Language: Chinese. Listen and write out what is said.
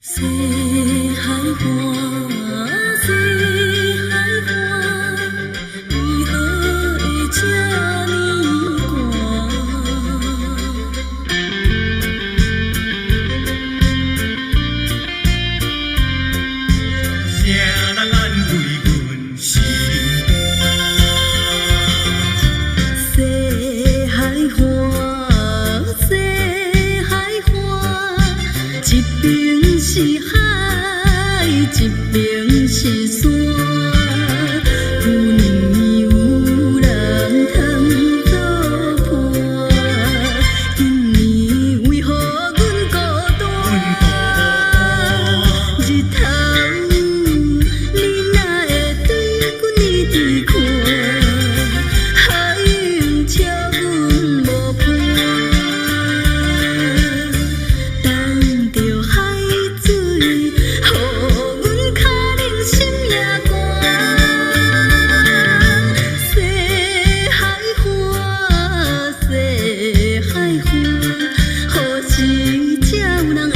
西海岸，西海岸，为何会这呢谁人安慰阮心肝？西海岸，西海岸，一边是海，一边是山。旧年有人通作伴，今年为何阮孤单？日头，你哪会对阮呢伫看？海涌笑阮无伴，等着海水，予阮脚冷心也寒。西海岸，西海岸，何时才有人会？